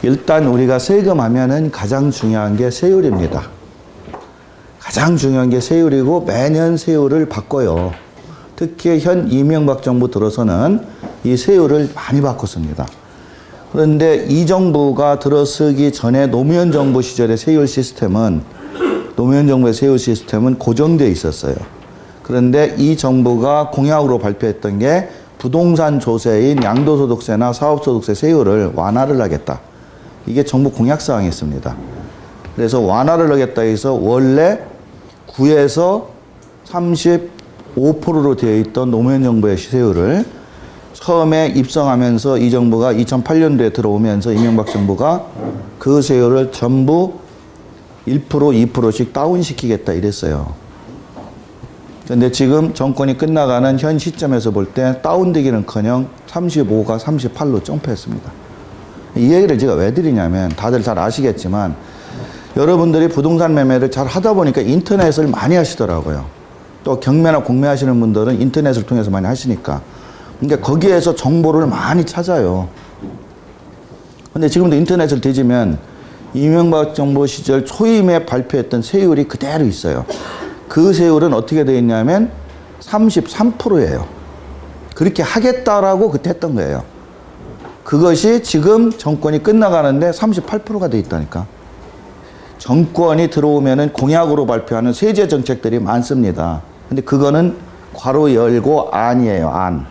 일단 우리가 세금 하면은 가장 중요한 게 세율입니다. 가장 중요한 게 세율이고 매년 세율을 바꿔요. 특히 현 이명박 정부 들어서는 이 세율을 많이 바꿨습니다. 그런데 이 정부가 들어서기 전에 노무현 정부 시절의 세율 시스템은 고정되어 있었어요. 그런데 이 정부가 공약으로 발표했던 게 부동산 조세인 양도소득세나 사업소득세 세율을 완화를 하겠다. 이게 정부 공약사항이었습니다. 그래서 완화를 하겠다 해서 원래 9에서 35%로 되어 있던 노무현 정부의 세율을 처음에 입성하면서 이 정부가 2008년도에 들어오면서 이명박 정부가 그 세율을 전부 1%, 2%씩 다운시키겠다 이랬어요. 그런데 지금 정권이 끝나가는 현 시점에서 볼 때 다운되기는커녕 35가 38로 점프했습니다. 이 얘기를 제가 왜 드리냐면 다들 잘 아시겠지만 여러분들이 부동산 매매를 잘 하다 보니까 인터넷을 많이 하시더라고요. 또 경매나 공매하시는 분들은 인터넷을 통해서 많이 하시니까. 그러니까 거기에서 정보를 많이 찾아요. 근데 지금도 인터넷을 뒤지면 이명박 정부 시절 초임에 발표했던 세율이 그대로 있어요. 그 세율은 어떻게 되어 있냐면 33%예요. 그렇게 하겠다라고 그때 했던 거예요. 그것이 지금 정권이 끝나가는데 38%가 돼 있다니까. 정권이 들어오면은 공약으로 발표하는 세제 정책들이 많습니다. 근데 그거는 괄호 열고 안이에요. 안.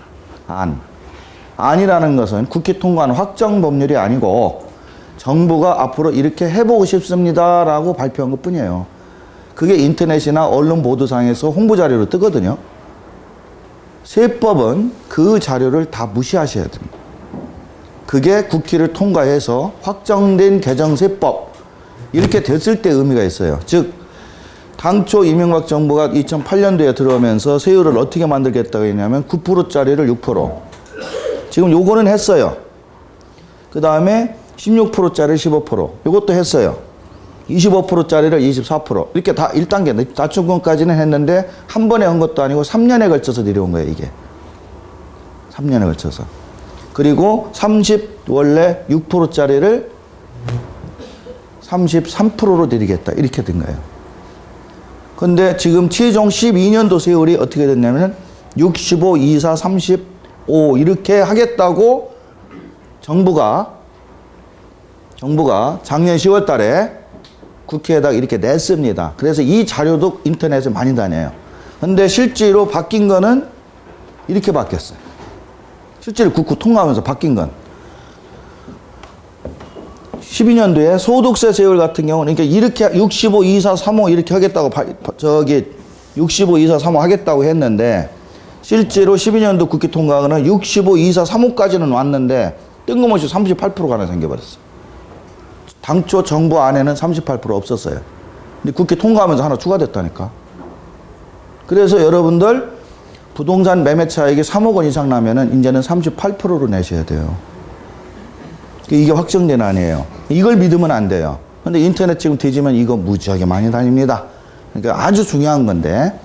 안이라는 것은 국회 통과한 확정 법률이 아니고 정부가 앞으로 이렇게 해보고 싶습니다라고 발표한 것 뿐이에요. 그게 인터넷이나 언론 보도상에서 홍보 자료로 뜨거든요. 세법은 그 자료를 다 무시하셔야 됩니다. 그게 국회를 통과해서 확정된 개정세법 이렇게 됐을 때 의미가 있어요. 즉 당초 이명박 정부가 2008년도에 들어오면서 세율을 어떻게 만들겠다고 했냐면 9%짜리를 6%. 지금 요거는 했어요. 그 다음에 16%짜리를 15%. 요것도 했어요. 25%짜리를 24%. 이렇게 다 1단계 낮춤권까지는 했는데 한 번에 한 것도 아니고 3년에 걸쳐서 내려온 거예요, 이게. 3년에 걸쳐서. 그리고 원래 6%짜리를 33%로 내리겠다. 이렇게 된 거예요. 근데 지금 최종 12년도 세율이 어떻게 됐냐면 65, 24, 35 이렇게 하겠다고 정부가 작년 10월 달에 국회에다가 이렇게 냈습니다. 그래서 이 자료도 인터넷에 많이 다녀요. 근데 실제로 바뀐 거는 이렇게 바뀌었어요. 실제로 국회 통과하면서 바뀐 건. 12년도에 소득세 세율 같은 경우는 그러니까 이렇게 65, 24, 35 이렇게 하겠다고 65, 24, 35 하겠다고 했는데 실제로 12년도 국회 통과는 65, 24, 35까지는 왔는데 뜬금없이 38%가 하나 생겨버렸어요. 당초 정부 안에는 38% 없었어요. 근데 국회 통과하면서 하나 추가됐다니까. 그래서 여러분들 부동산 매매 차익이 3억 원 이상 나면은 이제는 38%로 내셔야 돼요. 이게 확정된 안이에요. 이걸 믿으면 안 돼요. 근데 인터넷 지금 뒤지면 이거 무지하게 많이 다닙니다. 그러니까 아주 중요한 건데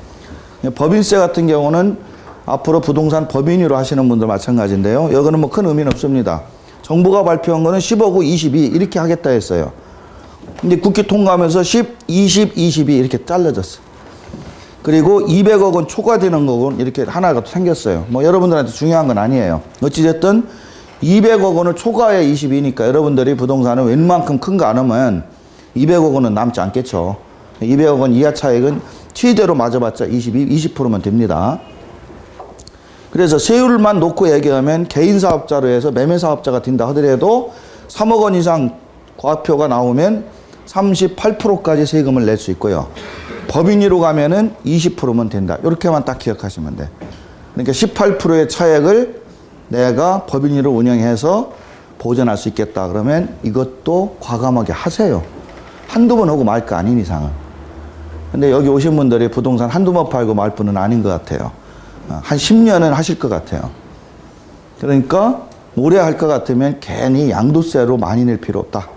법인세 같은 경우는 앞으로 부동산 법인으로 하시는 분들 마찬가지인데요. 여기는 뭐 큰 의미는 없습니다. 정부가 발표한 거는 10억 후 22 이렇게 하겠다 했어요. 근데 국회 통과하면서 10, 20, 22 이렇게 잘라졌어. 그리고 200억 원 초과되는 거는 이렇게 하나가 생겼어요. 뭐 여러분들한테 중요한 건 아니에요. 어찌됐든 200억 원을 초과해 22니까 여러분들이 부동산은 웬만큼 큰 거 안 하면 200억 원은 남지 않겠죠. 200억 원 이하 차익은 최대로 맞아봤자 20%면 됩니다. 그래서 세율만 놓고 얘기하면 개인 사업자로 해서 매매 사업자가 된다 하더라도 3억 원 이상 과표가 나오면 38%까지 세금을 낼 수 있고요. 법인으로 가면은 20%면 된다. 이렇게만 딱 기억하시면 돼. 그러니까 18%의 차액을 내가 법인으로 운영해서 보전할 수 있겠다. 그러면 이것도 과감하게 하세요. 한두 번 하고 말 거 아닌 이상은. 근데 여기 오신 분들이 부동산 한두 번 팔고 말 분은 아닌 것 같아요. 한 10년은 하실 것 같아요. 그러니까 오래 할 것 같으면 괜히 양도세로 많이 낼 필요 없다.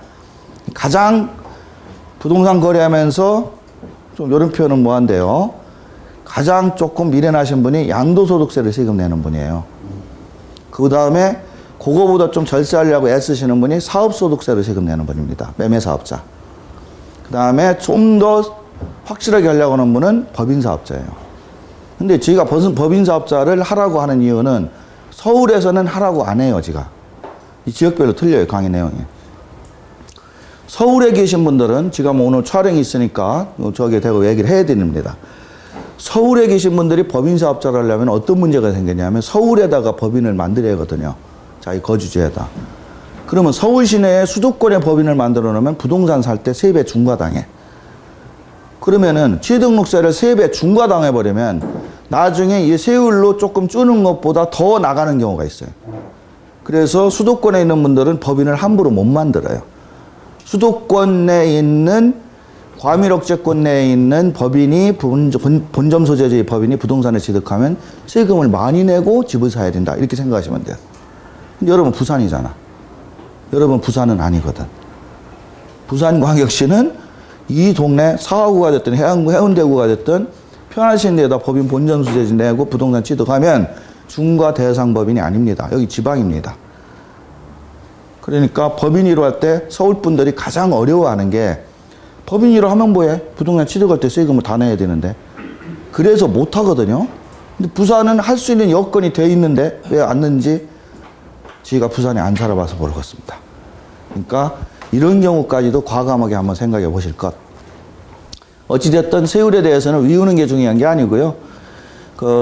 가장 부동산 거래하면서 좀 이런 표현은 뭐한데요. 가장 조금 미련하신 분이 양도소득세를 세금 내는 분이에요. 그 다음에 그거보다 좀 절세하려고 애쓰시는 분이 사업소득세로 세금 내는 분입니다. 매매사업자. 그 다음에 좀 더 확실하게 하려고 하는 분은 법인사업자예요. 근데 저희가 법인사업자를 하라고 하는 이유는 서울에서는 하라고 안 해요, 제가. 이 지역별로 틀려요, 강의 내용이. 서울에 계신 분들은 제가 뭐 오늘 촬영이 있으니까 저기 대고 얘기를 해야 됩니다. 서울에 계신 분들이 법인사업자를 하려면 어떤 문제가 생기냐면 서울에다가 법인을 만들어야 하거든요. 자기 거주지에다. 그러면 서울 시내에 수도권에 법인을 만들어 놓으면 부동산 살 때 세배 중과당해. 그러면은 취등록세를 3배 중과당해버리면 나중에 이 세율로 조금 주는 것보다 더 나가는 경우가 있어요. 그래서 수도권에 있는 분들은 법인을 함부로 못 만들어요. 수도권 내에 있는 과밀억제권 내에 있는 법인이 본점 소재지의 법인이 부동산을 취득하면 세금을 많이 내고 집을 사야 된다. 이렇게 생각하시면 돼요. 근데 여러분 부산이잖아. 여러분 부산은 아니거든. 부산광역시는 이 동네 사하구가 됐든 해운대구가 됐든 편하신 데에다 법인 본점 소재지 내고 부동산 취득하면 중과 대상 법인이 아닙니다. 여기 지방입니다. 그러니까 법인으로 할 때 서울 분들이 가장 어려워하는 게 법인으로 하면 뭐해? 부동산 취득할 때 세금을 다 내야 되는데 그래서 못 하거든요. 근데 부산은 할 수 있는 여건이 돼 있는데 왜 안 넣는지 저희가 부산에 안 살아봐서 모르겠습니다. 그러니까 이런 경우까지도 과감하게 한번 생각해 보실 것. 어찌됐든 세율에 대해서는 위우는 게 중요한 게 아니고요.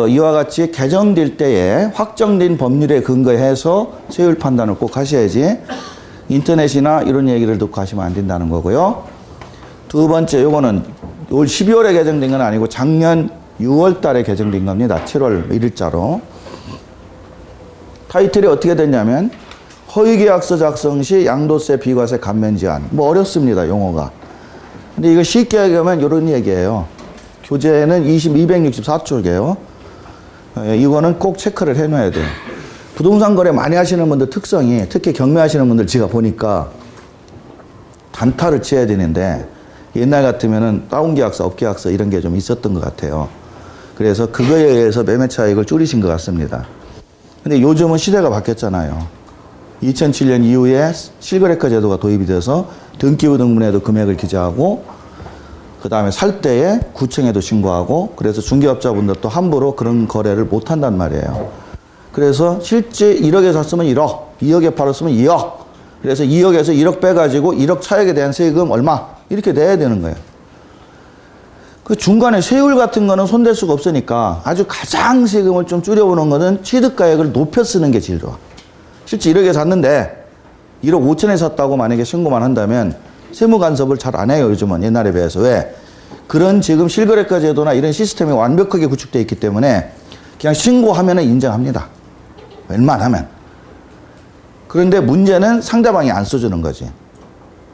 이와 같이 개정될 때에 확정된 법률에 근거해서 세율 판단을 꼭 하셔야지 인터넷이나 이런 얘기를 듣고 하시면 안 된다는 거고요. 두 번째, 요거는 올 12월에 개정된 건 아니고 작년 6월 달에 개정된 겁니다. 7월 1일자로. 타이틀이 어떻게 됐냐면 허위계약서 작성 시 양도세 비과세 감면 제한. 뭐 어렵습니다, 용어가. 근데 이거 쉽게 얘기하면 이런 얘기예요. 교재는 264쪽이에요. 이거는 꼭 체크를 해놔야 돼요. 부동산 거래 많이 하시는 분들 특성이, 특히 경매하시는 분들 제가 보니까 단타를 치어야 되는데 옛날 같으면은 다운계약서, 업계약서 이런 게 좀 있었던 것 같아요. 그래서 그거에 의해서 매매 차익을 줄이신 것 같습니다. 근데 요즘은 시대가 바뀌었잖아요. 2007년 이후에 실거래가 제도가 도입이 돼서 등기부 등본에도 금액을 기재하고 그 다음에 살 때에 구청에도 신고하고 그래서 중개업자분들도 함부로 그런 거래를 못 한단 말이에요. 그래서 실제 1억에 샀으면 1억, 2억에 팔았으면 2억. 그래서 2억에서 1억 빼가지고 1억 차익에 대한 세금 얼마 이렇게 내야 되는 거예요. 그 중간에 세율 같은 거는 손댈 수가 없으니까 아주 가장 세금을 좀 줄여보는 거는 취득가액을 높여 쓰는 게 제일 좋아. 실제 1억에 샀는데 1억 5천에 샀다고 만약에 신고만 한다면 세무 간섭을 잘 안 해요, 요즘은. 옛날에 비해서. 왜? 그런 지금 실거래가 제도나 이런 시스템이 완벽하게 구축되어 있기 때문에 그냥 신고하면 인정합니다. 웬만하면. 그런데 문제는 상대방이 안 써주는 거지.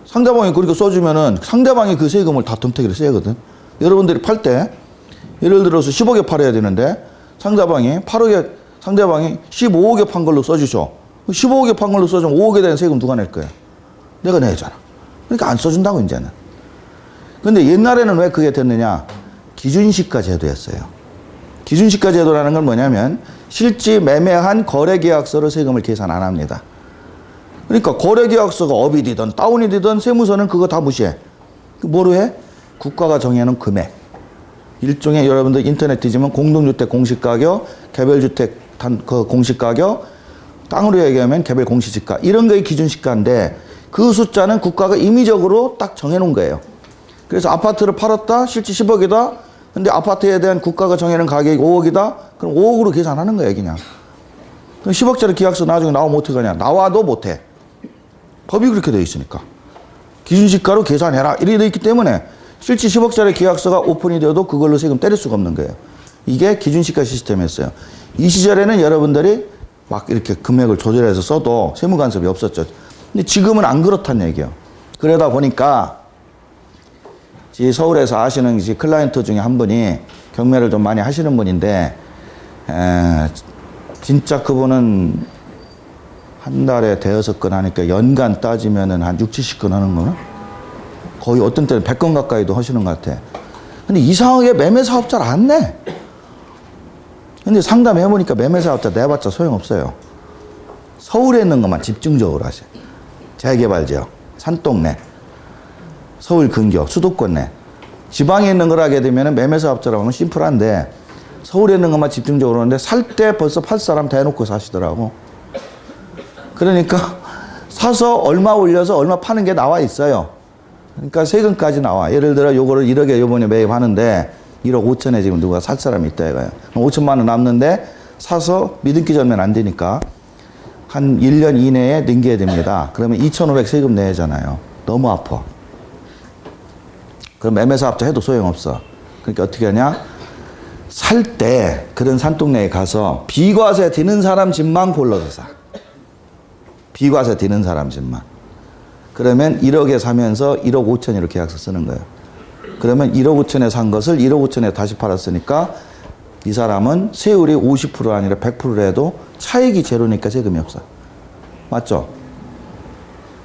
상대방이 그렇게 써주면은 상대방이 그 세금을 다 덤태기를 써야거든. 여러분들이 팔 때 예를 들어서 10억에 팔아야 되는데 상대방이 15억에 판 걸로 써주죠. 15억에 판 걸로 써주면 5억에 대한 세금 누가 낼 거야? 내가 내잖아. 그러니까 안 써준다고 이제는. 근데 옛날에는 왜 그게 됐느냐? 기준시가 제도였어요. 기준시가 제도라는 건 뭐냐면 실제 매매한 거래계약서로 세금을 계산 안 합니다. 그러니까 거래계약서가 업이 되든 다운이 되든 세무서는 그거 다 무시해. 뭐로 해? 국가가 정해놓은 금액. 일종의 여러분들 인터넷 뒤지면 공동주택 공시가격, 개별주택 공시가격, 땅으로 얘기하면 개별 공시지가 이런 거의 기준시가인데 그 숫자는 국가가 임의적으로 딱 정해놓은 거예요. 그래서 아파트를 팔았다, 실제 10억이다. 근데 아파트에 대한 국가가 정해놓은 가격이 5억이다. 그럼 5억으로 계산하는 거예요, 그냥. 그럼 10억짜리 계약서 나중에 나오면 어떡하냐? 나와도 못해. 법이 그렇게 되어 있으니까. 기준시가로 계산해라. 이렇게 되어 있기 때문에 실제 10억짜리 계약서가 오픈이 되어도 그걸로 세금 때릴 수가 없는 거예요. 이게 기준시가 시스템이었어요. 이 시절에는 여러분들이 막 이렇게 금액을 조절해서 써도 세무 간섭이 없었죠. 근데 지금은 안 그렇다는 얘기예요. 그러다 보니까 서울에서 아시는 클라이언트 중에 한 분이 경매를 좀 많이 하시는 분인데 진짜 그분은 한 달에 대여섯 건 하니까 연간 따지면은 한 6, 70건 하는 거는 거의 어떤 때는 100건 가까이도 하시는 것 같아. 근데 이상하게 매매사업자를 안 내. 근데 상담해보니까 매매사업자 내봤자 소용없어요. 서울에 있는 것만 집중적으로 하세요. 재개발지역, 산동네, 서울 근교, 수도권 내. 지방에 있는 걸 하게 되면 매매사업자라고 하면 심플한데 서울에 있는 것만 집중적으로 하는데 살 때 벌써 팔 사람 대놓고 사시더라고. 그러니까 사서 얼마 올려서 얼마 파는 게 나와 있어요. 그러니까 세금까지 나와. 예를 들어 요거를 1억에 요번에 매입하는데 1억 5천에 지금 누가 살 사람이 있다 이거야. 5천만 원 남는데 사서 믿음기 전면 안 되니까 한 1년 이내에 넘겨야 됩니다. 그러면 2,500 세금 내야 하잖아요. 너무 아파. 그럼 매매사업자 해도 소용없어. 그러니까 어떻게 하냐? 살 때 그런 산동네에 가서 비과세 되는 사람 집만 골라서 사. 비과세 되는 사람 집만. 그러면 1억에 사면서 1억 5천으로 계약서 쓰는 거예요. 그러면 1억 5천에 산 것을 1억 5천에 다시 팔았으니까 이 사람은 세율이 50% 아니라 100%를 해도 차익이 제로니까 세금이 없어. 맞죠?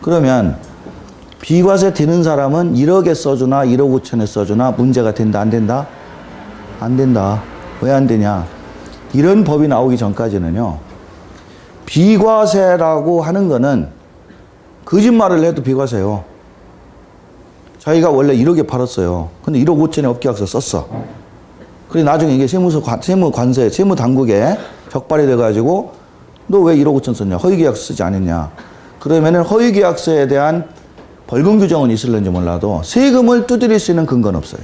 그러면 비과세 되는 사람은 1억에 써주나 1억 5천에 써주나 문제가 된다 안 된다? 안 된다. 왜 안 되냐? 이런 법이 나오기 전까지는요. 비과세라고 하는 거는 거짓말을 해도 비과세요. 자기가 원래 1억에 팔았어요. 근데 1억 5천에 업계약서 썼어. 그래 나중에 이게 세무관세, 세무당국에 적발이 돼가지고 너 왜 1억 5천 썼냐? 허위계약서 쓰지 않았냐? 그러면은 허위계약서에 대한 벌금 규정은 있을는지 몰라도 세금을 두드릴 수 있는 근거는 없어요.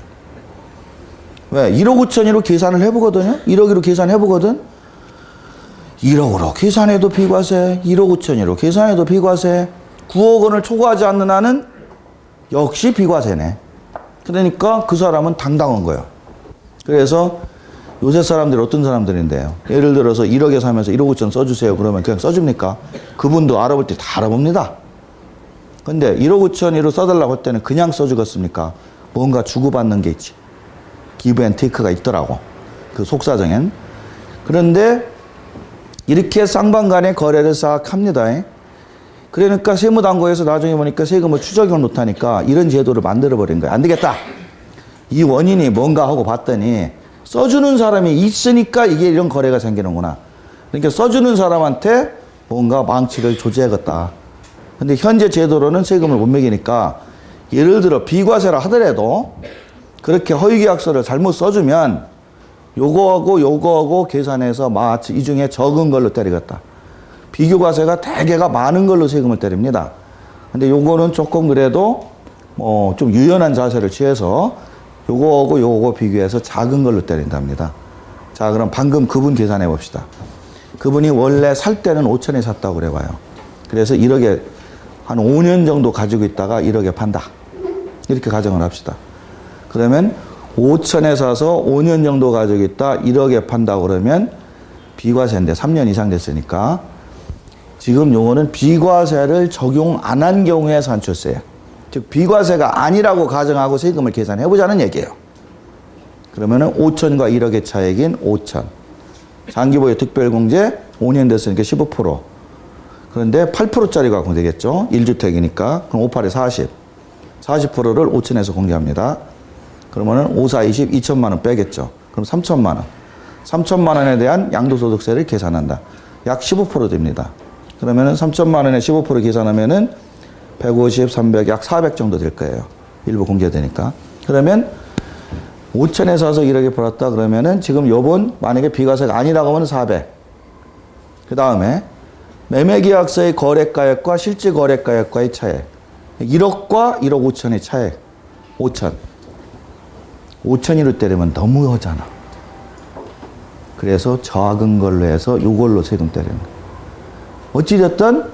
왜? 1억 5천으로 계산을 해보거든요? 1억으로 계산해보거든? 1억으로 계산해도 비과세, 1억 5천으로 계산해도 비과세, 9억 원을 초과하지 않는 한은 역시 비과세네. 그러니까 그 사람은 당당한 거예요. 그래서 요새 사람들이 어떤 사람들인데요. 예를 들어서 1억에 사면서 1억 5천 써주세요. 그러면 그냥 써줍니까? 그분도 알아볼 때 다 알아봅니다. 근데 1억 5천으로 써달라고 할 때는 그냥 써주겠습니까? 뭔가 주고받는 게 있지. 기브 앤 테이크가 있더라고. 그 속사정엔. 그런데 이렇게 쌍방간의 거래를 싹 합니다. 그러니까 세무당국에서 나중에 보니까 세금을 추적을 못하니까 이런 제도를 만들어버린 거야. 안 되겠다. 이 원인이 뭔가 하고 봤더니 써주는 사람이 있으니까 이게 이런 거래가 생기는구나. 그러니까 써주는 사람한테 뭔가 망치를 조제하겠다. 근데 현재 제도로는 세금을 못 매기니까 예를 들어 비과세라 하더라도 그렇게 허위계약서를 잘못 써주면 요거하고 계산해서 마치 이 중에 적은 걸로 때리겠다. 비교과세가 대개가 많은 걸로 세금을 때립니다. 근데 요거는 조금 그래도 좀 유연한 자세를 취해서 요거 비교해서 작은 걸로 때린답니다. 자, 그럼 방금 그분 계산해 봅시다. 그분이 원래 살 때는 5천에 샀다고 그래 봐요. 그래서 1억에 한 5년 정도 가지고 있다가 1억에 판다. 이렇게 가정을 합시다. 그러면 5천에 사서 5년 정도 가지고 있다 1억에 판다고 그러면 비과세인데 3년 이상 됐으니까 지금 요거는 비과세를 적용 안 한 경우에 산출세예요. 즉 비과세가 아니라고 가정하고 세금을 계산해 보자는 얘기예요. 그러면은 5천과 1억의 차액인 5천. 장기보유 특별공제 5년 됐으니까 15%. 그런데 8%짜리 갖고 되겠죠. 1주택이니까. 그럼 5, 8에 40. 40%를 5천에서 공제합니다. 그러면은 5, 4, 20, 2천만 원 빼겠죠. 그럼 3천만 원. 3천만 원에 대한 양도소득세를 계산한다. 약 15% 됩니다. 그러면은 3천만 원에 15% 계산하면은 150, 300, 약 400 정도 될 거예요. 일부 공제되니까. 그러면 5천에 사서 1억에 팔았다 그러면은 지금 요번 만약에 비과세가 아니라고 하면 400. 그 다음에 매매계약서의 거래가액과 실제 거래가액과의 차액. 1억과 1억 5천의 차액. 5천. 5천으로 때리면 너무 하잖아. 그래서 작은 걸로 해서 요걸로 세금 때리는 거예요. 어찌됐든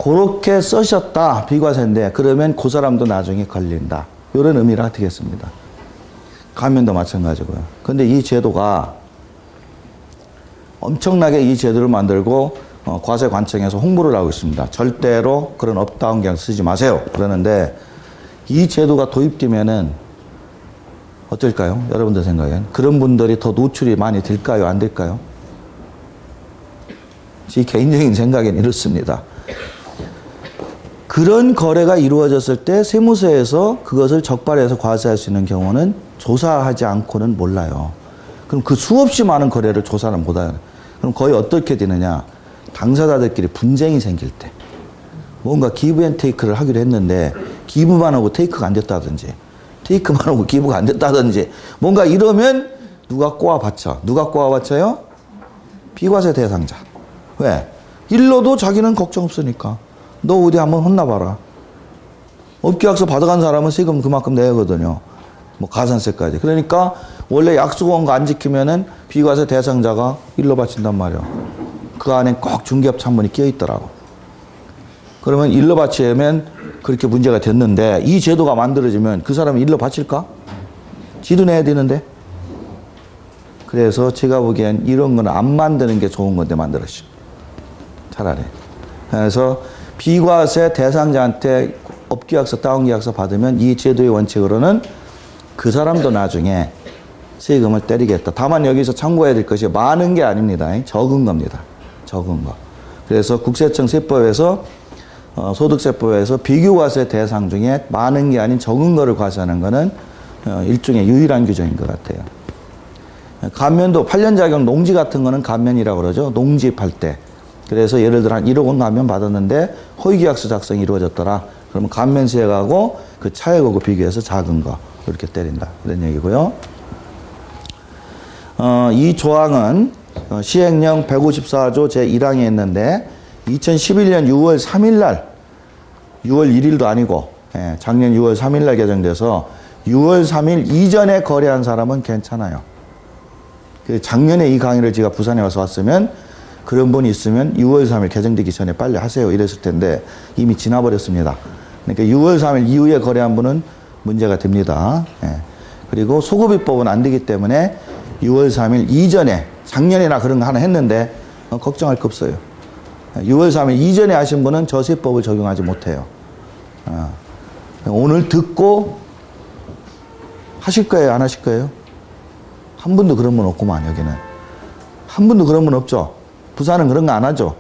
그렇게 쓰셨다. 비과세인데 그러면 그 사람도 나중에 걸린다. 이런 의미를 하겠습니다. 가면도 마찬가지고요. 근데 이 제도가 엄청나게 이 제도를 만들고 과세관청에서 홍보를 하고 있습니다. 절대로 그런 업다운 그냥 쓰지 마세요. 그러는데 이 제도가 도입되면은 어떨까요? 여러분들 생각엔 그런 분들이 더 노출이 많이 될까요? 안 될까요? 제 개인적인 생각엔 이렇습니다. 그런 거래가 이루어졌을 때 세무서에서 그것을 적발해서 과세할 수 있는 경우는 조사하지 않고는 몰라요. 그럼 그 수없이 많은 거래를 조사를 못해요. 그럼 거의 어떻게 되느냐? 당사자들끼리 분쟁이 생길 때, 뭔가 기브 앤 테이크를 하기로 했는데 기브만 하고 테이크가 안 됐다든지, 테이크만 하고 기브가 안 됐다든지, 뭔가 이러면 누가 꼬아받쳐? 누가 꼬아받쳐요? 비과세 대상자. 왜? 일러도 자기는 걱정 없으니까. 너 어디 한번 혼나봐라. 업계약서 받아간 사람은 세금 그만큼 내거든요. 뭐 가산세까지. 그러니까 원래 약속한 거 안 지키면은 비과세 대상자가 일러 바친단 말이야. 그 안에 꼭 중개업 창문이 끼어 있더라고. 그러면 일러 바치면 그렇게 문제가 됐는데 이 제도가 만들어지면 그 사람이 일러 바칠까? 지도 내야 되는데. 그래서 제가 보기엔 이런 거는 안 만드는 게 좋은 건데 만들었죠. 차라리. 그래서 비과세 대상자한테 업계약서, 다운계약서 받으면 이 제도의 원칙으로는 그 사람도 나중에 세금을 때리겠다. 다만 여기서 참고해야 될 것이 많은 게 아닙니다. 적은 겁니다. 적은 거. 그래서 국세청 세법에서 소득세법에서 비교과세 대상 중에 많은 게 아닌 적은 거를 과세하는 거는 일종의 유일한 규정인 것 같아요. 감면도 8년 자격 농지 같은 거는 감면이라고 그러죠. 농지입할 때. 그래서 예를 들어 한 1억 원 감면 받았는데 허위계약서 작성이 이루어졌더라. 그러면 감면세액하고 그 차액하고 비교해서 작은 거 이렇게 때린다. 이런 얘기고요. 이 조항은 시행령 154조 제1항에 있는데 2011년 6월 3일 날 6월 1일도 아니고 작년 6월 3일 날 개정돼서 6월 3일 이전에 거래한 사람은 괜찮아요. 작년에 이 강의를 제가 부산에 와서 왔으면 그런 분이 있으면 6월 3일 개정되기 전에 빨리 하세요 이랬을 텐데 이미 지나버렸습니다. 그러니까 6월 3일 이후에 거래한 분은 문제가 됩니다. 그리고 소급입법은 안 되기 때문에 6월 3일 이전에 작년이나 그런 거 하나 했는데 걱정할 거 없어요. 6월 3일 이전에 하신 분은 저세법을 적용하지 못해요. 오늘 듣고 하실 거예요? 안 하실 거예요? 한 분도 그런 분 없구만 여기는. 한 분도 그런 분 없죠? 부산은 그런 거 안 하죠?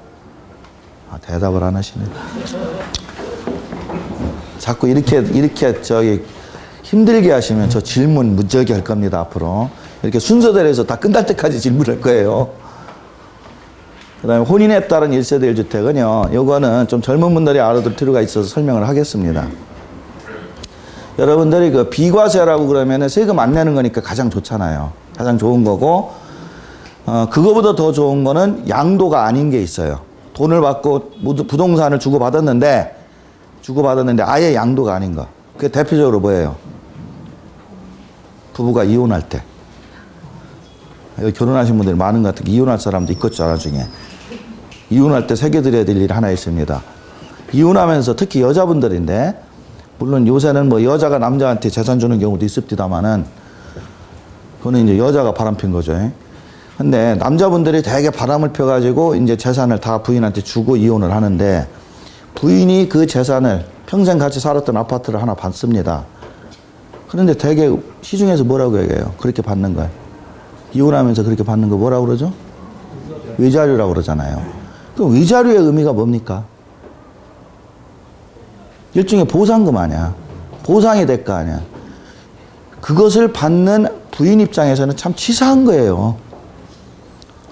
대답을 안 하시네. 자꾸 이렇게 저기 힘들게 하시면 저 질문 무지하게 할 겁니다, 앞으로. 이렇게 순서대로 해서 다 끝날 때까지 질문할 거예요. 그 다음에 혼인에 따른 1세대 1주택은요, 요거는 좀 젊은 분들이 알아둘 필요가 있어서 설명을 하겠습니다. 여러분들이 그 비과세라고 그러면은 세금 안 내는 거니까 가장 좋잖아요. 가장 좋은 거고, 그거보다 더 좋은 거는 양도가 아닌 게 있어요. 돈을 받고 부동산을 주고받았는데 아예 양도가 아닌 거. 그게 대표적으로 뭐예요? 부부가 이혼할 때. 여기 결혼하신 분들이 많은 것 같은 게 이혼할 사람도 있겠죠, 나중에. 이혼할 때 새겨드려야 될 일이 하나 있습니다. 이혼하면서 특히 여자분들인데, 물론 요새는 뭐 여자가 남자한테 재산 주는 경우도 있습니다만은, 그거는 이제 여자가 바람핀 거죠. 근데 남자분들이 되게 바람을 펴가지고 이제 재산을 다 부인한테 주고 이혼을 하는데, 부인이 그 재산을 평생 같이 살았던 아파트를 하나 받습니다. 그런데 되게 시중에서 뭐라고 얘기해요? 그렇게 받는 거예요. 이혼하면서 그렇게 받는 거 뭐라고 그러죠? 위자료라고 그러잖아요. 그럼 위자료의 의미가 뭡니까? 일종의 보상금 아니야. 보상이 될 거 아니야. 그것을 받는 부인 입장에서는 참 치사한 거예요.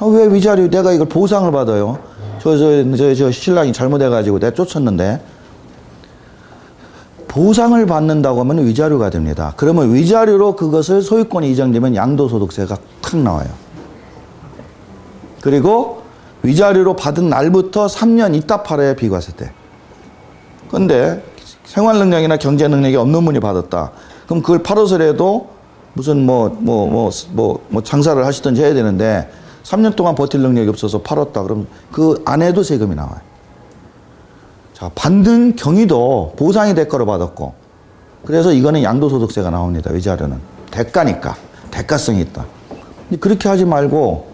왜 위자료, 내가 이걸 보상을 받아요? 저 신랑이 잘못해가지고 내가 쫓았는데. 보상을 받는다고 하면 위자료가 됩니다. 그러면 위자료로 그것을 소유권이 이전되면 양도소득세가 탁 나와요. 그리고 위자료로 받은 날부터 3년 있다 팔아야 비과세 때. 근데 생활능력이나 경제능력이 없는 분이 받았다. 그럼 그걸 팔아서라도 무슨 장사를 하시든지 해야 되는데 3년 동안 버틸 능력이 없어서 팔았다. 그럼 그 안에도 세금이 나와요. 자, 받는 경위도 보상이 대가로 받았고, 그래서 이거는 양도소득세가 나옵니다. 위자료는. 대가니까. 대가성이 있다. 근데 그렇게 하지 말고,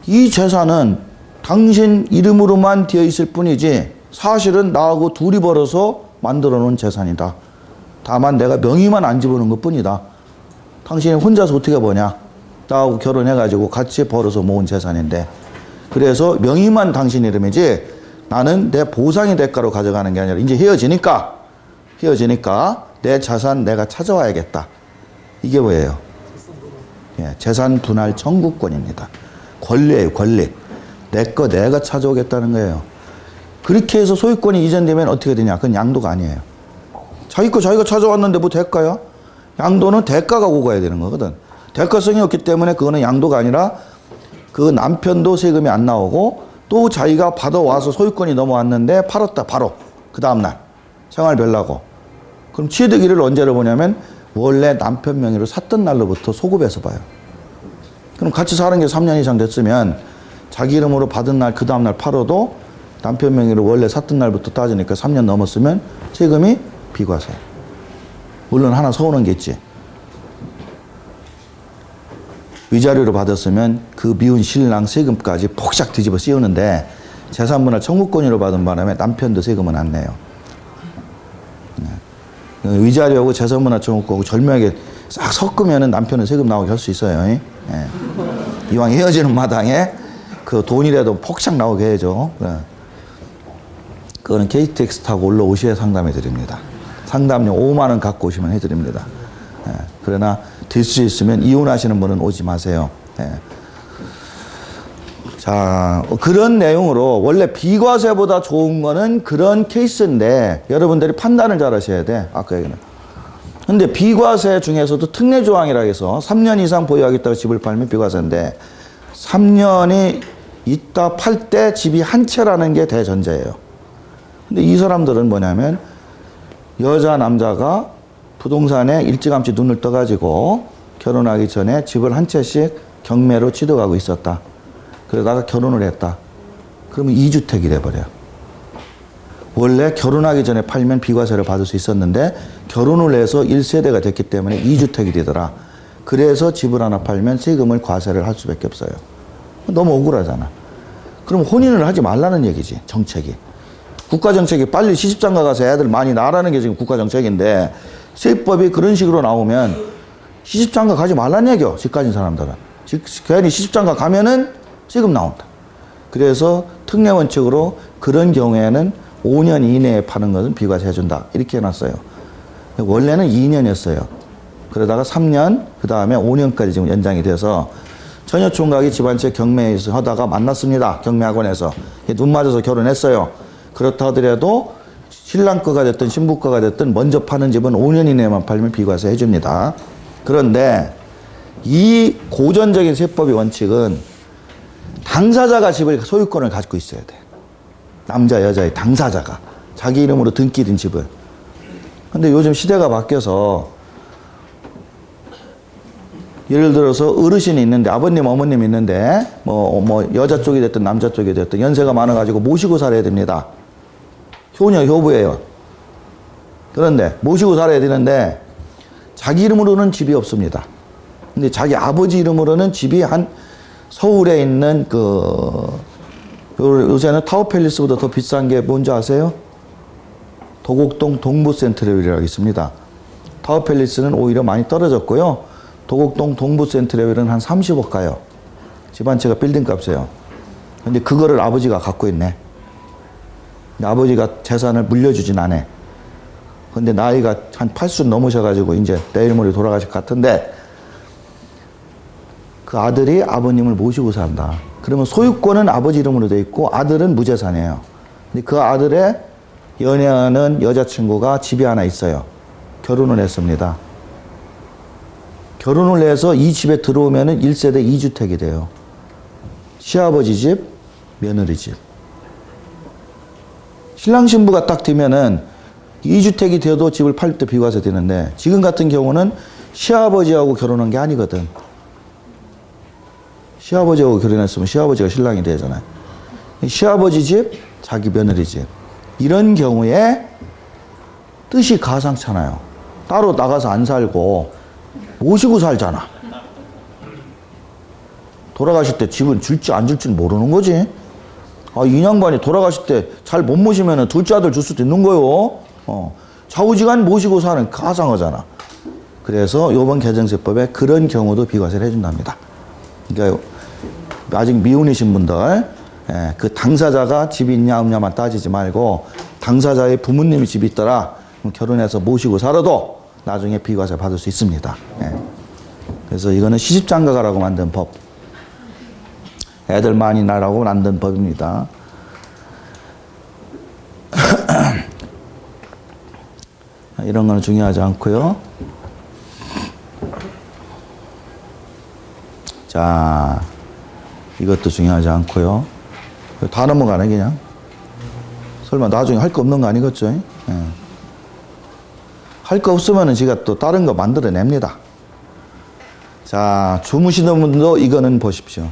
이 재산은 당신 이름으로만 되어 있을 뿐이지, 사실은 나하고 둘이 벌어서 만들어 놓은 재산이다. 다만 내가 명의만 안 집어넣은 것 뿐이다. 당신이 혼자서 어떻게 버냐? 나하고 결혼해가지고 같이 벌어서 모은 재산인데, 그래서 명의만 당신 이름이지, 나는 내 보상의 대가로 가져가는 게 아니라 이제 헤어지니까 내 자산 내가 찾아와야겠다. 이게 뭐예요? 재산 분할 청구권입니다. 권리예요, 권리. 내 거 내가 찾아오겠다는 거예요. 그렇게 해서 소유권이 이전되면 어떻게 되냐? 그건 양도가 아니에요. 자기 거 자기가 찾아왔는데 뭐 대가야? 양도는 대가가 오고 가야 되는 거거든. 대가성이 없기 때문에 그거는 양도가 아니라 그 남편도 세금이 안 나오고 또 자기가 받아와서 소유권이 넘어왔는데 팔았다 바로 그 다음날 생활 별나고. 그럼 취득일을 언제로 보냐면 원래 남편 명의로 샀던 날로부터 소급해서 봐요. 그럼 같이 사는 게 3년 이상 됐으면 자기 이름으로 받은 날 그 다음날 팔아도 남편 명의로 원래 샀던 날부터 따지니까 3년 넘었으면 세금이 비과세. 물론 하나 서운한 게 있지. 위자료로 받았으면 그 미운 신랑 세금까지 폭삭 뒤집어 씌우는데 재산분할 청구권으로 받은 바람에 남편도 세금은 안 내요. 위자료하고 재산분할 청구권하고 절묘하게 싹 섞으면 남편은 세금 나오게 할 수 있어요. 예. 이왕 헤어지는 마당에 그 돈이라도 폭삭 나오게 해야죠. 그거는 KTX 타고 올라오셔야 상담해 드립니다. 상담료 5만 원 갖고 오시면 해드립니다. 그러나 될 수 있으면 이혼하시는 분은 오지 마세요. 자, 그런 내용으로 원래 비과세보다 좋은 거는 그런 케이스인데 여러분들이 판단을 잘 하셔야 돼. 아까 얘기는. 근데 비과세 중에서도 특례조항이라 해서 3년 이상 보유하겠다고 집을 팔면 비과세인데 3년이 있다 팔 때 집이 한 채라는 게 대전제예요. 근데 이 사람들은 뭐냐면 여자 남자가 부동산에 일찌감치 눈을 떠가지고 결혼하기 전에 집을 한 채씩 경매로 취득하고 있었다. 그러다가 결혼을 했다. 그러면 2주택이 돼버려요. 원래 결혼하기 전에 팔면 비과세를 받을 수 있었는데 결혼을 해서 1세대가 됐기 때문에 2주택이 되더라. 그래서 집을 하나 팔면 세금을 과세를 할 수밖에 없어요. 너무 억울하잖아. 그럼 혼인을 하지 말라는 얘기지, 정책이. 국가정책이 빨리 시집장가 가서 애들 많이 낳으라는 게 지금 국가정책인데 세법이 그런 식으로 나오면 시집장가 가지 말라는 얘기요. 집 가진 사람들은. 괜히 시집장가 가면은 세금 나온다. 그래서 특례원칙으로 그런 경우에는 5년 이내에 파는 것은 비과세 해준다. 이렇게 해놨어요. 원래는 2년이었어요. 그러다가 3년, 그 다음에 5년까지 지금 연장이 돼서 처녀총각이 집 한 채 경매에서 하다가 만났습니다. 경매학원에서. 눈 맞아서 결혼했어요. 그렇다 하더라도 신랑 거가 됐든 신부 거가 됐든 먼저 파는 집은 5년 이내만 팔면 비과세 해줍니다. 그런데 이 고전적인 세법의 원칙은 당사자가 집을 소유권을 가지고 있어야 돼. 남자 여자의 당사자가 자기 이름으로 등기된 집을. 근데 요즘 시대가 바뀌어서 예를 들어서 어르신이 있는데 아버님 어머님 있는데 뭐 여자 쪽이 됐든 남자 쪽이 됐든 연세가 많아가지고 모시고 살아야 됩니다. 효녀 효부예요. 그런데 모시고 살아야 되는데 자기 이름으로는 집이 없습니다. 근데 자기 아버지 이름으로는 집이 한 서울에 있는 요새는 타워팰리스보다 더 비싼 게 뭔지 아세요? 도곡동 동부센트레윌이라고 있습니다. 타워팰리스는 오히려 많이 떨어졌고요. 도곡동 동부센트레윌은 한 30억 가요. 집 한 채가 빌딩 값이에요. 근데 그거를 아버지가 갖고 있네. 아버지가 재산을 물려주진 않아. 근데 나이가 한 80 넘으셔가지고 이제 내일 모레 돌아가실 것 같은데 그 아들이 아버님을 모시고 산다. 그러면 소유권은 아버지 이름으로 돼 있고 아들은 무재산이에요. 근데 그 아들의 연애하는 여자친구가 집이 하나 있어요. 결혼을 했습니다. 결혼을 해서 이 집에 들어오면은 1세대 2주택이 돼요. 시아버지 집, 며느리 집. 신랑 신부가 딱 되면은 2주택이 되어도 집을 팔 때 비과세 되는데 지금 같은 경우는 시아버지하고 결혼한 게 아니거든. 시아버지하고 결혼했으면 시아버지가 신랑이 되잖아요. 시아버지 집, 자기 며느리 집. 이런 경우에 뜻이 가상찮아요. 따로 나가서 안 살고 모시고 살잖아. 돌아가실 때 집은 줄지 안 줄지는 모르는 거지. 이 양반이 돌아가실 때 잘 못 모시면 둘째 아들 줄 수도 있는 거요. 좌우지간 모시고 사는 가상어잖아. 그래서 이번 개정세법에 그런 경우도 비과세를 해준답니다. 그러니까 아직 미혼이신 분들 그 당사자가 집이 있냐 없냐만 따지지 말고 당사자의 부모님이 집이 있더라. 결혼해서 모시고 살아도 나중에 비과세 받을 수 있습니다. 그래서 이거는 시집장가가라고 만든 법. 애들 많이 낳으라고 만든 법입니다. 이런 거는 중요하지 않고요. 자, 이것도 중요하지 않고요. 다 넘어가네 그냥. 설마 나중에 할 거 없는 거 아니겠죠? 예. 할 거 없으면은 제가 또 다른 거 만들어냅니다. 자, 주무시는 분도 이거는 보십시오.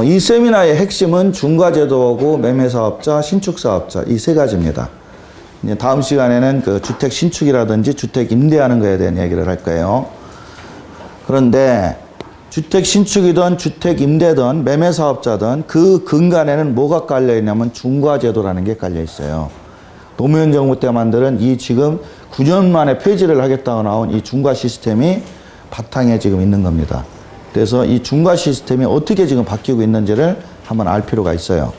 이 세미나의 핵심은 중과제도하고 매매사업자, 신축사업자 이 세 가지입니다. 이제 다음 시간에는 그 주택 신축이라든지 주택 임대하는 거에 대한 얘기를 할 거예요. 그런데 주택 신축이든 주택 임대든 매매사업자든 그 근간에는 뭐가 깔려 있냐면 중과제도라는 게 깔려 있어요. 노무현 정부 때 만드는 이 지금 9년 만에 폐지를 하겠다고 나온 이 중과 시스템이 바탕에 지금 있는 겁니다. 그래서 이 중과 시스템이 어떻게 지금 바뀌고 있는지를 한번 알 필요가 있어요.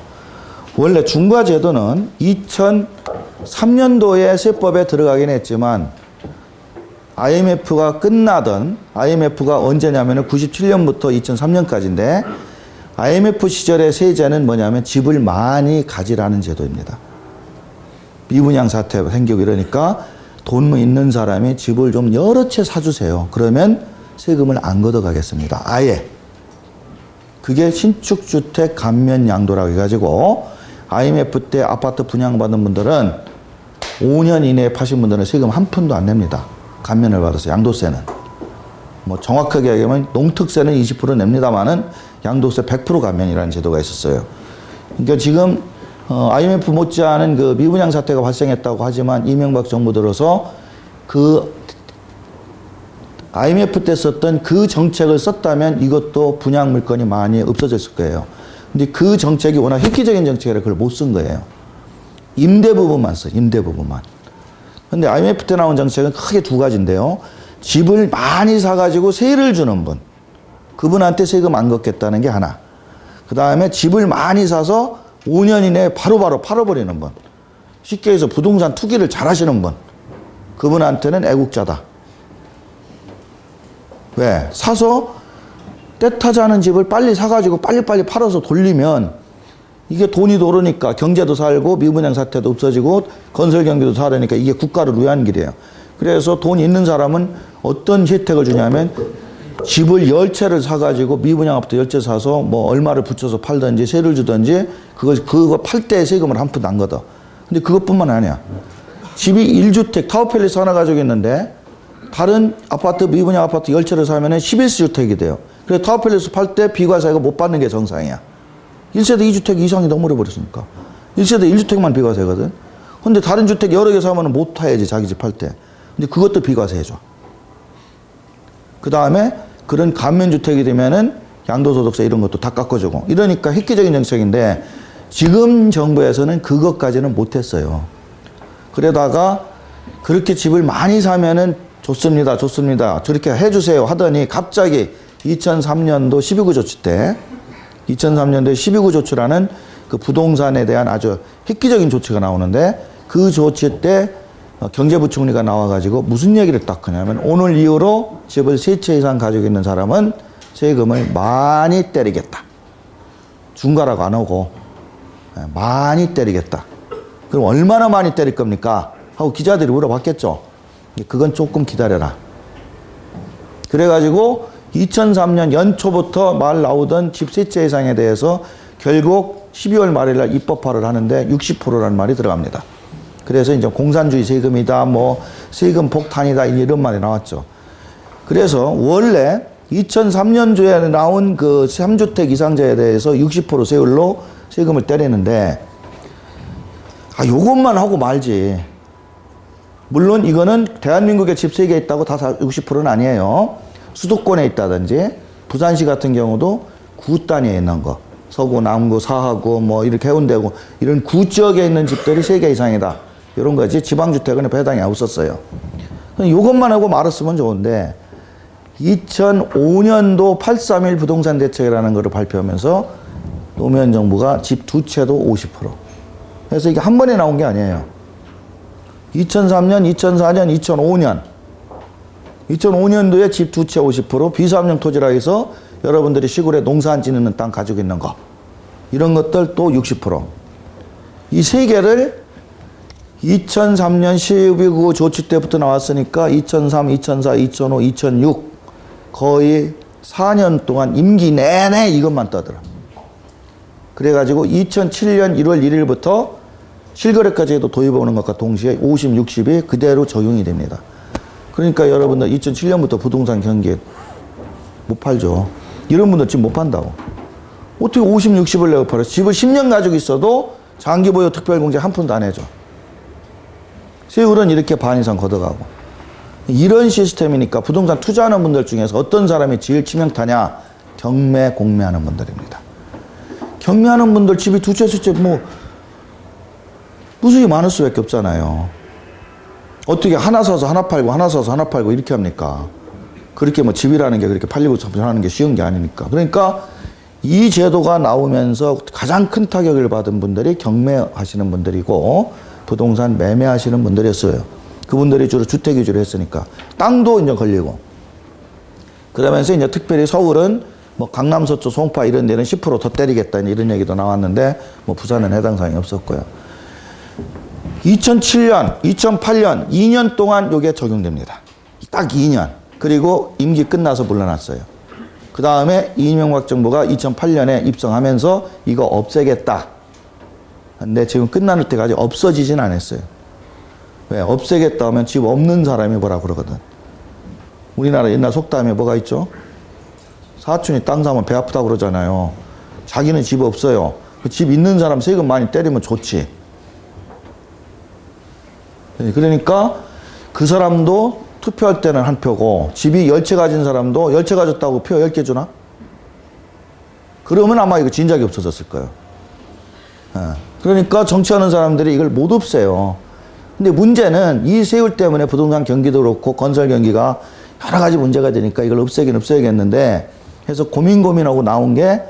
원래 중과 제도는 2003년도에 세법에 들어가긴 했지만 IMF가 끝나던 IMF가 언제냐면 97년부터 2003년까지인데 IMF 시절의 세제는 뭐냐면 집을 많이 가지라는 제도입니다. 미분양 사태가 생기고 이러니까 돈 있는 사람이 집을 좀 여러 채 사주세요. 그러면 세금을 안 걷어가겠습니다. 아예. 그게 신축주택 감면양도라고 해가지고 IMF 때 아파트 분양받은 분들은 5년 이내에 파신 분들은 세금 한 푼도 안 냅니다. 감면을 받아서 양도세는. 뭐 정확하게 얘기하면 농특세는 20% 냅니다만은 양도세 100% 감면이라는 제도가 있었어요. 그러니까 지금 IMF 못지않은 그 미분양 사태가 발생했다고 하지만 이명박 정부 들어서 그 IMF 때 썼던 그 정책을 썼다면 이것도 분양 물건이 많이 없어졌을 거예요. 근데 그 정책이 워낙 획기적인 정책이라 그걸 못 쓴 거예요. 임대 부분만 써, 임대 부분만. 근데 IMF 때 나온 정책은 크게 두 가지인데요. 집을 많이 사가지고 세를 주는 분. 그분한테 세금 안 걷겠다는 게 하나. 그 다음에 집을 많이 사서 5년 이내에 바로바로 팔아버리는 분. 쉽게 해서 부동산 투기를 잘 하시는 분. 그분한테는 애국자다. 왜? 사서 때타지 않은 집을 빨리 사가지고 빨리빨리 팔아서 돌리면 이게 돈이 도르니까 경제도 살고 미분양 사태도 없어지고 건설 경기도 살으니까 이게 국가를 위한 길이에요. 그래서 돈 있는 사람은 어떤 혜택을 주냐면 집을 10채를 사가지고 미분양 아파트 10채 사서 뭐 얼마를 붙여서 팔든지 세를 주든지 그거 팔 때 세금을 한 푼도 안 걷어. 근데 그것뿐만 아니야. 집이 1주택 타워팰리스 하나 가지고 있는데 다른 아파트 미분양 아파트 10채를 사면은 11주택이 돼요. 그래서 타워팰리스 팔 때 비과세가 못 받는 게 정상이야. 1세대 2주택 이상이 넘어려 버렸으니까. 1세대 1주택만 비과세거든. 근데 다른 주택 여러 개 사면은 못 타야지 자기 집 팔 때. 근데 그것도 비과세 해줘. 그 다음에 그런 감면주택이 되면은 양도소득세 이런 것도 다 깎아주고. 이러니까 획기적인 정책인데 지금 정부에서는 그것까지는 못했어요. 그러다가 그렇게 집을 많이 사면은 좋습니다. 좋습니다. 저렇게 해주세요 하더니 갑자기 2003년도 12구 조치 때 2003년도에 12구 조치라는 그 부동산에 대한 아주 획기적인 조치가 나오는데 그 조치 때 경제부총리가 나와가지고 무슨 얘기를 딱 하냐면 오늘 이후로 집을 3채 이상 가지고 있는 사람은 세금을 많이 때리겠다. 중과라고 안 하고 많이 때리겠다. 그럼 얼마나 많이 때릴 겁니까? 하고 기자들이 물어봤겠죠. 그건 조금 기다려라. 그래가지고 2003년 연초부터 말 나오던 집 3채 이상에 대해서 결국 12월 말일날 입법화를 하는데 60%라는 말이 들어갑니다. 그래서 이제 공산주의 세금이다, 뭐 세금 폭탄이다 이런 말이 나왔죠. 그래서 원래 2003년도에 나온 그 3주택 이상자에 대해서 60% 세율로 세금을 때리는데 요것만 하고 말지. 물론 이거는 대한민국에 집 3개 있다고 다 60%는 아니에요. 수도권에 있다든지 부산시 같은 경우도 구 단위에 있는 거 서구, 남구, 사하구 뭐 이렇게 해운대고 이런 구 지역에 있는 집들이 3개 이상이다. 이런 거지 지방주택은 배당이 없었어요. 이것만 하고 말았으면 좋은데 2005년도 831 부동산 대책이라는 것을 발표하면서 노무현 정부가 집 2채도 50%. 그래서 이게 한 번에 나온 게 아니에요. 2003년, 2004년, 2005년 2005년도에 집 두 채 50%, 비사업용 토지라 해서 여러분들이 시골에 농사 안 지는 땅 가지고 있는 거. 이런 것들 또 60%. 이 세 개를 2003년 12구 조치 때부터 나왔으니까 2003, 2004, 2005, 2006 거의 4년 동안 임기 내내 이것만 떠들어. 그래가지고 2007년 1월 1일부터 실거래까지 도 도입해오는 것과 동시에 50, 60이 그대로 적용이 됩니다. 그러니까 여러분들 2007년부터 부동산 경기 못 팔죠. 이런 분들 지금 못 판다고. 어떻게 50, 60을 내고 팔아? 집을 10년 가지고 있어도 장기보유 특별공제 한 푼도 안 해줘. 세율은 이렇게 반 이상 걷어가고. 이런 시스템이니까 부동산 투자하는 분들 중에서 어떤 사람이 제일 치명타냐? 경매, 공매하는 분들입니다. 경매하는 분들 집이 두 채, 세 채, 무수히 많을 수밖에 없잖아요. 어떻게 하나 사서 하나 팔고, 하나 사서 하나 팔고 이렇게 합니까? 그렇게 집이라는 게 그렇게 팔리고 하는 게 쉬운 게 아니니까. 그러니까 이 제도가 나오면서 가장 큰 타격을 받은 분들이 경매하시는 분들이고, 부동산 매매하시는 분들이었어요. 그분들이 주로 주택 위주로 했으니까. 땅도 이제 걸리고. 그러면서 이제 특별히 서울은 강남, 서초, 송파 이런 데는 10% 더 때리겠다 이런 얘기도 나왔는데, 부산은 해당 사항이 없었고요. 2007년, 2008년, 2년 동안 이게 적용됩니다. 딱 2년. 그리고 임기 끝나서 물러났어요. 그 다음에 이명박 정부가 2008년에 입성하면서 이거 없애겠다. 근데 지금 끝날 때까지 없어지진 않았어요. 왜? 없애겠다 하면 집 없는 사람이 뭐라 그러거든. 우리나라 옛날 속담에 뭐가 있죠? 사촌이 땅 사면 배 아프다고 그러잖아요. 자기는 집 없어요. 그 집 있는 사람 세금 많이 때리면 좋지. 그러니까 그 사람도 투표할 때는 한 표고, 집이 10채 가진 사람도 10채 가졌다고 표 10개 주나? 그러면 아마 이거 진작에 없어졌을 거예요. 그러니까 정치하는 사람들이 이걸 못 없애요. 근데 문제는 이 세율 때문에 부동산 경기도 그렇고 건설 경기가 여러 가지 문제가 되니까 이걸 없애긴 없애야겠는데 해서 고민하고 나온 게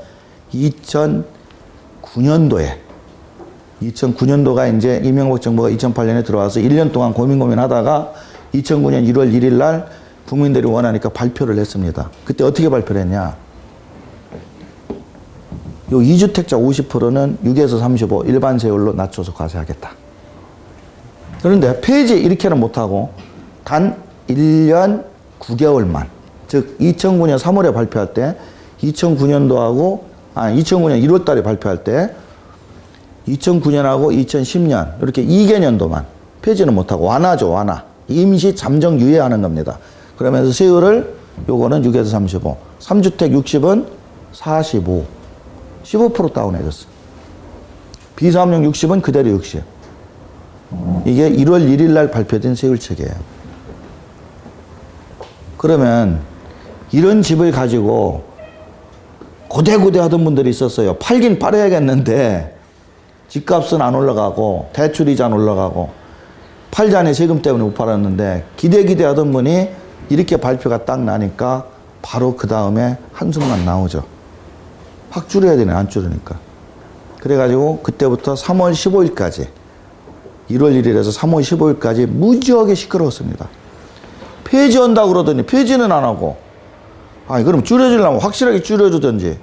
2009년도가 이제 이명박 정부가 2008년에 들어와서 1년 동안 고민하다가 2009년 1월 1일 날 국민들이 원하니까 발표를 했습니다. 그때 어떻게 발표를 했냐? 요 2주택자 50%는 6에서 35 일반 세율로 낮춰서 과세하겠다. 그런데 폐지 이렇게는 못하고 단 1년 9개월만, 즉 2009년 3월에 발표할 때 2009년 1월 달에 발표할 때 2009년하고 2010년 이렇게 2개년도만 폐지는 못하고 완화죠. 완화. 임시 잠정 유예하는 겁니다. 그러면서 세율을 요거는 6에서 35, 3주택 60은 45, 15% 다운해졌어. 비사업용 60은 그대로 60. 이게 1월 1일 날 발표된 세율책이에요. 그러면 이런 집을 가지고 고대고대 하던 분들이 있었어요. 팔긴 팔아야겠는데 집값은 안 올라가고 대출이자 안 올라가고 팔자니 세금 때문에 못 팔았는데 기대 하던 분이 이렇게 발표가 딱 나니까 바로 그 다음에 한숨만 나오죠. 확 줄여야 되네, 안 줄으니까. 그래가지고 그때부터 3월 15일까지 1월 1일에서 3월 15일까지 무지하게 시끄러웠습니다. 폐지한다고 그러더니 폐지는 안 하고, 그럼 줄여주려면 확실하게 줄여주든지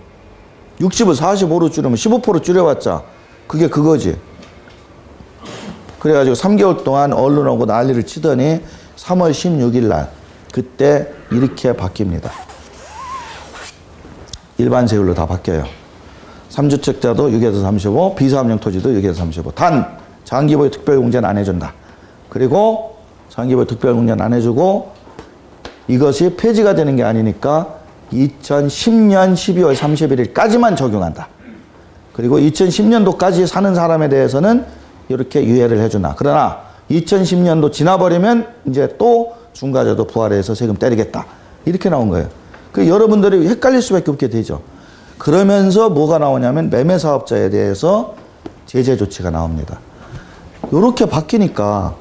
60을 45로 줄이면 15% 줄여봤자 그게 그거지. 그래가지고 3개월 동안 언론하고 난리를 치더니 3월 16일 날 그때 이렇게 바뀝니다. 일반 세율로 다 바뀌어요. 3주택자도 6에서 35, 비사업용 토지도 6에서 35. 단 장기보유 특별공제는 안 해준다. 그리고 장기보유 특별공제는 안 해주고 이것이 폐지가 되는 게 아니니까 2010년 12월 31일까지만 적용한다. 그리고 2010년도까지 사는 사람에 대해서는 이렇게 유예를 해주나. 그러나 2010년도 지나버리면 이제 또 중과자도 부활해서 세금 때리겠다. 이렇게 나온 거예요. 그 여러분들이 헷갈릴 수밖에 없게 되죠. 그러면서 뭐가 나오냐면 매매사업자에 대해서 제재 조치가 나옵니다. 요렇게 바뀌니까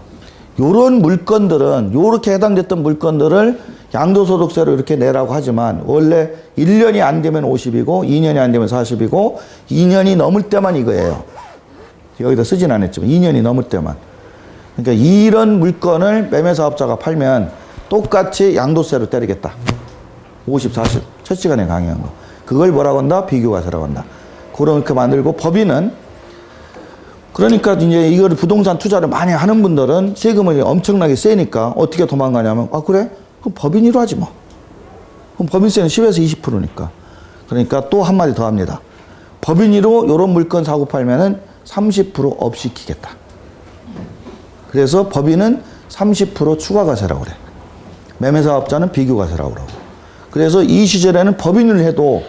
요런 물건들은 요렇게 해당됐던 물건들을 양도소득세로 이렇게 내라고 하지만 원래 1년이 안 되면 50이고 2년이 안 되면 40이고 2년이 넘을 때만 이거예요. 여기다 쓰진 않았지만 2년이 넘을 때만. 그러니까 이런 물건을 매매사업자가 팔면 똑같이 양도세로 때리겠다. 50, 40. 첫 시간에 강의한 거. 그걸 뭐라고 한다? 비교과세라고 한다. 그렇게 만들고 법인은 그러니까 이제 이걸 부동산 투자를 많이 하는 분들은 세금이 엄청나게 세니까 어떻게 도망가냐면 아 그래? 그럼 법인으로 하지 뭐. 그럼 법인세는 10에서 20%니까. 그러니까 또 한마디 더 합니다. 법인으로 이런 물건 사고 팔면은 30% 업시키겠다. 그래서 법인은 30% 추가과세라고 그래. 매매사업자는 비교과세라고 그러고. 그래서 이 시절에는 법인을 해도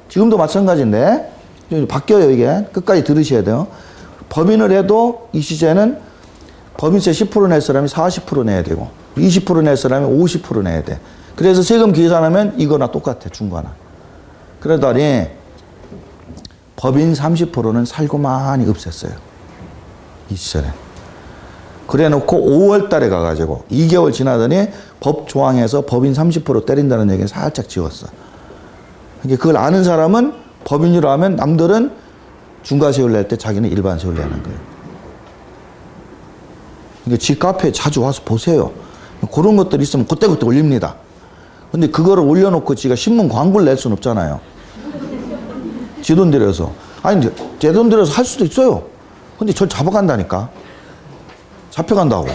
지금도 마찬가지인데 바뀌어요 이게. 끝까지 들으셔야 돼요. 법인을 해도 이 시제는 법인세 10% 낼 사람이 40% 내야 되고 20% 낼 사람이 50% 내야 돼. 그래서 세금 계산하면 이거나 똑같아 중과나. 그러더니 법인 30%는 살고만이 없앴어요. 이 시절에. 그래 놓고 5월 달에 가가지고 2개월 지나더니 법 조항에서 법인 30% 때린다는 얘기를 살짝 지웠어. 그걸 아는 사람은 법인으로 하면 남들은 중과세율 낼 때 자기는 일반세율 내는 거예요. 그러니까 지 카페에 자주 와서 보세요. 그런 것들이 있으면 그때그때 올립니다. 근데 그거를 올려놓고 지가 신문 광고를 낼 수는 없잖아요. 지 돈 들여서. 아니, 제 돈 들여서 할 수도 있어요. 근데 절 잡아간다니까. 잡혀간다고.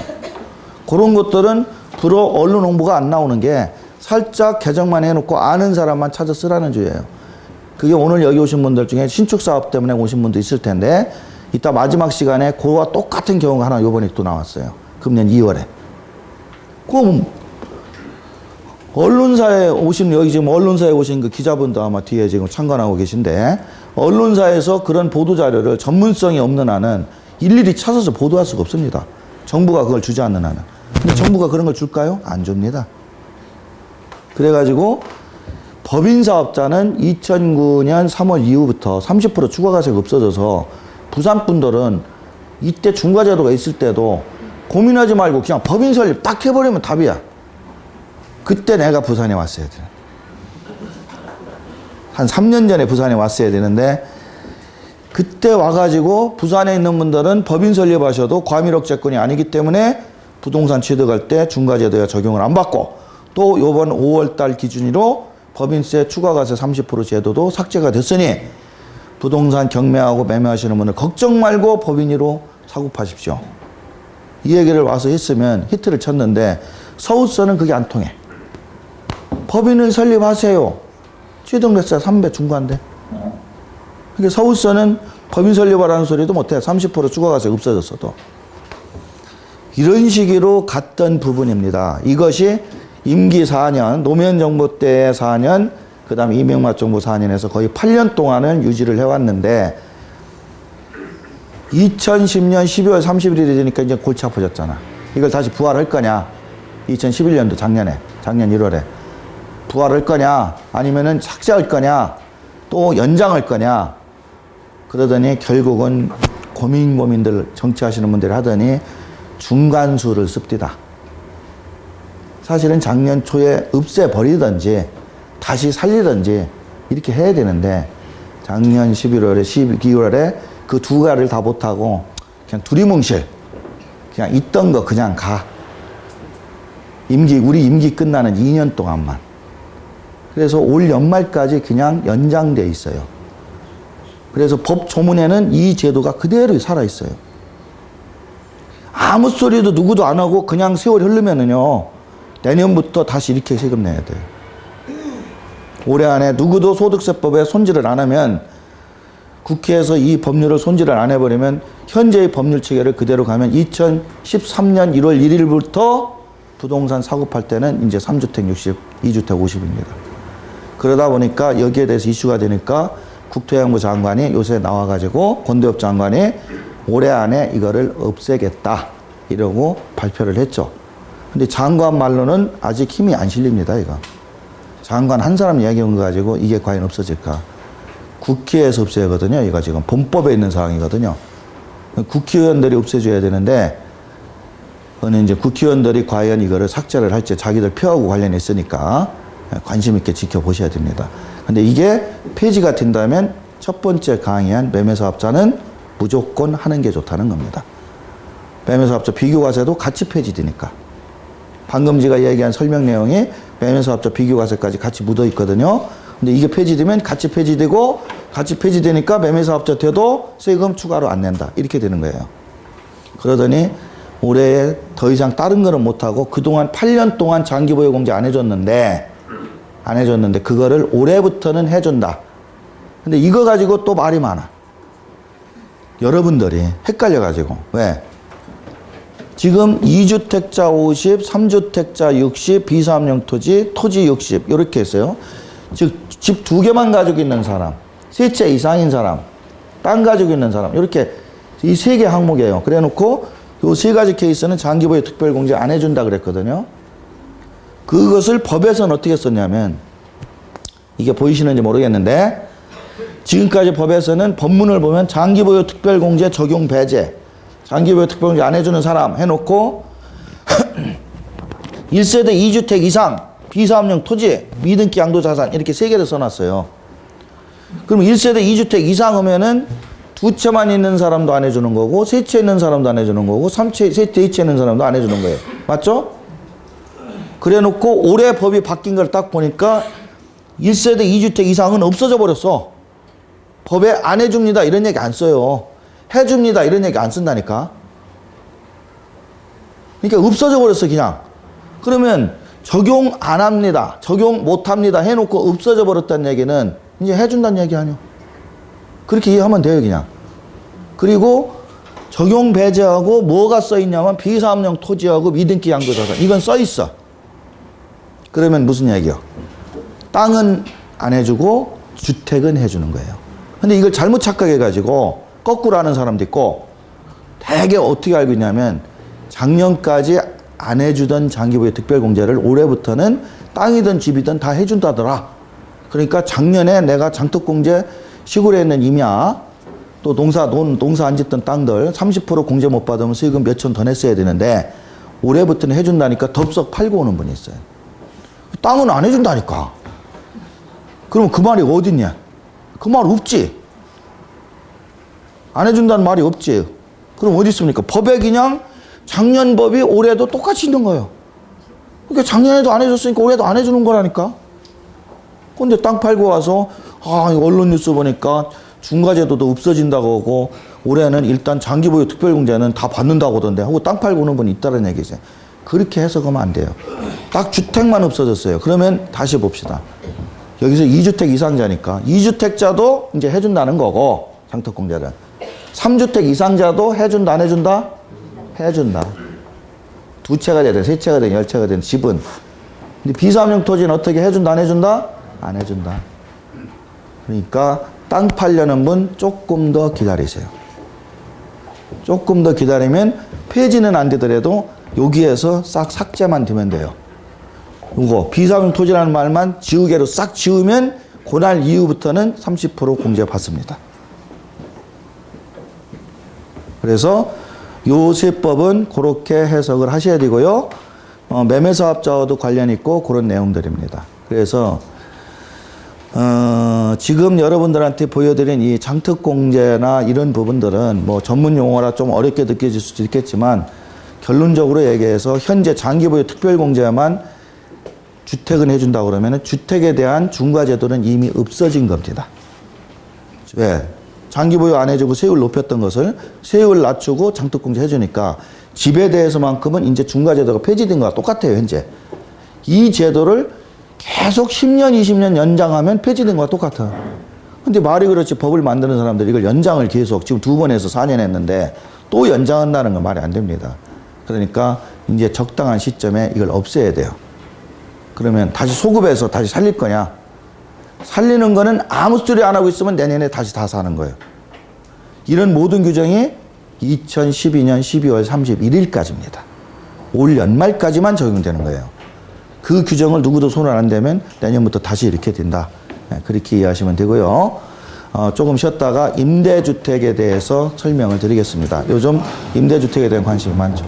그런 것들은 불어 언론 홍보가 안 나오는 게 살짝 개정만 해놓고 아는 사람만 찾아 쓰라는 주의예요. 그게 오늘 여기 오신 분들 중에 신축 사업 때문에 오신 분도 있을 텐데 이따 마지막 시간에 그와 똑같은 경우가 하나 요번에 또 나왔어요. 금년 2월에. 그럼 언론사에 오신 여기 지금 언론사에 오신 그 기자분도 아마 뒤에 지금 참관하고 계신데 언론사에서 그런 보도 자료를 전문성이 없는 한은 일일이 찾아서 보도할 수가 없습니다. 정부가 그걸 주지 않는 한은. 근데 정부가 그런 걸 줄까요? 안 줍니다. 그래가지고 법인 사업자는 2009년 3월 이후부터 30% 추가과세가 없어져서 부산 분들은 이때 중과제도가 있을 때도 고민하지 말고 그냥 법인 설립 딱 해버리면 답이야. 그때 내가 부산에 왔어야 돼. 한 3년 전에 부산에 왔어야 되는데 그때 와가지고 부산에 있는 분들은 법인 설립하셔도 과밀억제권이 아니기 때문에 부동산 취득할 때 중과제도에 적용을 안 받고 또 요번 5월달 기준으로 법인세 추가과세 30% 제도도 삭제가 됐으니 부동산 경매하고 매매하시는 분들 걱정 말고 법인으로 사고 파십시오. 이 얘기를 와서 했으면 히트를 쳤는데 서울서는 그게 안 통해. 법인을 설립하세요. 취득세가 3배 중과인데. 그러니까 서울서는 법인 설립하라는 소리도 못해. 30% 추가과세 없어졌어도. 이런 식으로 갔던 부분입니다. 이것이 임기 4년, 노무현 정부 때 4년, 그 다음에 이명박 정부 4년에서 거의 8년 동안은 유지를 해왔는데 2010년 12월 31일이 되니까 이제 골치 아파졌잖아. 이걸 다시 부활할 거냐? 2011년도 작년 1월에. 부활할 거냐? 아니면은 삭제할 거냐? 또 연장할 거냐? 그러더니 결국은 고민들 정치하시는 분들이 하더니 중간수를 씁디다. 사실은 작년 초에 없애버리든지 다시 살리든지 이렇게 해야 되는데 작년 11월에 12월에 그 두 가지를 다 못하고 그냥 두리뭉실 그냥 있던 거 그냥 가. 우리 임기 끝나는 2년 동안만. 그래서 올 연말까지 그냥 연장돼 있어요. 그래서 법 조문에는 이 제도가 그대로 살아있어요. 아무 소리도 누구도 안 하고 그냥 세월이 흐르면은요, 내년부터 다시 이렇게 세금 내야 돼요. 올해 안에 누구도 소득세법에 손질을 안 하면 국회에서 이 법률을 손질을 안 해버리면 현재의 법률 체계를 그대로 가면 2013년 1월 1일부터 부동산 사고 팔 때는 이제 3주택 60, 2주택 50입니다. 그러다 보니까 여기에 대해서 이슈가 되니까 국토해양부 장관이 요새 나와가지고 권대엽 장관이 올해 안에 이거를 없애겠다 이러고 발표를 했죠. 근데 장관 말로는 아직 힘이 안 실립니다. 이거 장관 한 사람 이야기한 거 가지고 이게 과연 없어질까? 국회에서 없애야 하거든요. 이거 지금 본법에 있는 사항이거든요. 국회의원들이 없애줘야 되는데 그거는 이제 국회의원들이 과연 이거를 삭제를 할지 자기들 표하고 관련이 있으니까 관심 있게 지켜보셔야 됩니다. 근데 이게 폐지가 된다면 첫 번째 강의한 매매사업자는 무조건 하는 게 좋다는 겁니다. 매매사업자 비교과세도 같이 폐지되니까. 방금 제가 얘기한 설명 내용이 매매사업자 비교과세까지 같이 묻어 있거든요. 근데 이게 폐지되면 같이 폐지되고 같이 폐지되니까 매매사업자 돼도 세금 추가로 안 낸다. 이렇게 되는 거예요. 그러더니 올해 더 이상 다른 거는 못하고 그동안 8년 동안 장기보유공제 안 해줬는데 그거를 올해부터는 해준다. 근데 이거 가지고 또 말이 많아. 여러분들이 헷갈려가지고. 왜? 지금 2주택자 50, 3주택자 60, 비사업용 토지 60 이렇게 했어요. 즉 집 2개만 가지고 있는 사람, 3채 이상인 사람, 땅 가지고 있는 사람 이렇게 이 3개 항목이에요. 그래 놓고 요 3가지 케이스는 장기보유 특별공제 안 해준다 그랬거든요. 그것을 법에서는 어떻게 썼냐면 이게 보이시는지 모르겠는데 지금까지 법에서는 법문을 보면 장기보유 특별공제 적용 배제, 장기보유 특별공제 안 해주는 사람 해놓고 1세대 2주택 이상 비사업용 토지, 미등기 양도자산 이렇게 3개를 써놨어요. 그럼 1세대 2주택 이상 하면은 2채만 있는 사람도 안 해주는 거고 3채 있는 사람도 안 해주는 거고 3채, 2채 있는 사람도 안 해주는 거예요. 맞죠? 그래 놓고 올해 법이 바뀐 걸 딱 보니까 1세대 2주택 이상은 없어져 버렸어. 법에 안 해줍니다 이런 얘기 안 써요. 해줍니다 이런 얘기 안 쓴다니까. 그러니까 없어져 버렸어 그냥. 그러면 적용 안 합니다, 적용 못 합니다 해놓고 없어져 버렸다는 얘기는 이제 해준다는 얘기 아니요. 그렇게 이해하면 돼요 그냥. 그리고 적용 배제하고 뭐가 써있냐면 비사업용 토지하고 미등기 양도자산 이건 써있어. 그러면 무슨 얘기요? 땅은 안 해주고 주택은 해주는 거예요. 근데 이걸 잘못 착각해가지고 거꾸로 하는 사람도 있고 되게 어떻게 알고 있냐면 작년까지 안 해주던 장기보유 특별공제를 올해부터는 땅이든 집이든 다 해준다더라. 그러니까 작년에 내가 장특공제 시골에 있는 임야 또 농사 안 짓던 땅들 30% 공제 못 받으면 세금 몇천 더 냈어야 되는데 올해부터는 해준다니까 덥석 팔고 오는 분이 있어요. 땅은 안 해준다니까. 그럼 그 말이 어딨냐? 그 말 없지. 안 해준다는 말이 없지. 그럼 어디 있습니까? 법에 그냥 작년 법이 올해도 똑같이 있는 거예요. 그러니까 작년에도 안 해줬으니까 올해도 안 해주는 거라니까. 근데 땅 팔고 와서 언론 뉴스 보니까 중과제도도 없어진다고 하고 올해는 일단 장기보유 특별공제는 다 받는다고 하던데 하고 땅 팔고 오는 분이 있다는 얘기죠. 그렇게 해석하면 안 돼요. 딱 주택만 없어졌어요. 그러면 다시 봅시다. 여기서 2주택 이상자니까 2주택자도 이제 해준다는 거고 장특공제를 3주택 이상자도 해준다 안 해준다? 해준다. 2채가 되든 3채가 되든 10채가 되든 집은. 근데 비사업용 토지는 어떻게 해준다 안 해준다? 안 해준다. 그러니까 땅 팔려는 분 조금 더 기다리세요. 조금 더 기다리면 폐지는 안 되더라도 여기에서 싹 삭제만 되면 돼요. 이거 비사업용 토지라는 말만 지우개로 싹 지우면 그날 이후부터는 30% 공제 받습니다. 그래서 요 세법은 그렇게 해석을 하셔야 되고요. 매매사업자와도 관련 있고 그런 내용들입니다. 그래서 지금 여러분들한테 보여드린 이 장특공제나 이런 부분들은 뭐 전문 용어라 좀 어렵게 느껴질 수도 있겠지만 결론적으로 얘기해서 현재 장기보유 특별공제만 주택은 해준다고 그러면 주택에 대한 중과제도는 이미 없어진 겁니다. 왜? 장기보유 안 해주고 세율 높였던 것을 세율 낮추고 장특공제 해주니까 집에 대해서만큼은 이제 중과제도가 폐지된 거와 똑같아요, 현재. 이 제도를 계속 10년, 20년 연장하면 폐지된 거와 똑같아요. 근데 말이 그렇지 법을 만드는 사람들이 이걸 연장을 계속 지금 2번 해서 4년 했는데 또 연장한다는 건 말이 안 됩니다. 그러니까 이제 적당한 시점에 이걸 없애야 돼요. 그러면 다시 소급해서 다시 살릴 거냐? 살리는 거는 아무 소리 안 하고 있으면 내년에 다시 다 사는 거예요. 이런 모든 규정이 2012년 12월 31일까지입니다. 올 연말까지만 적용되는 거예요. 그 규정을 누구도 손을 안 대면 내년부터 다시 이렇게 된다. 그렇게 이해하시면 되고요. 조금 쉬었다가 임대주택에 대해서 설명을 드리겠습니다. 요즘 임대주택에 대한 관심이 많죠.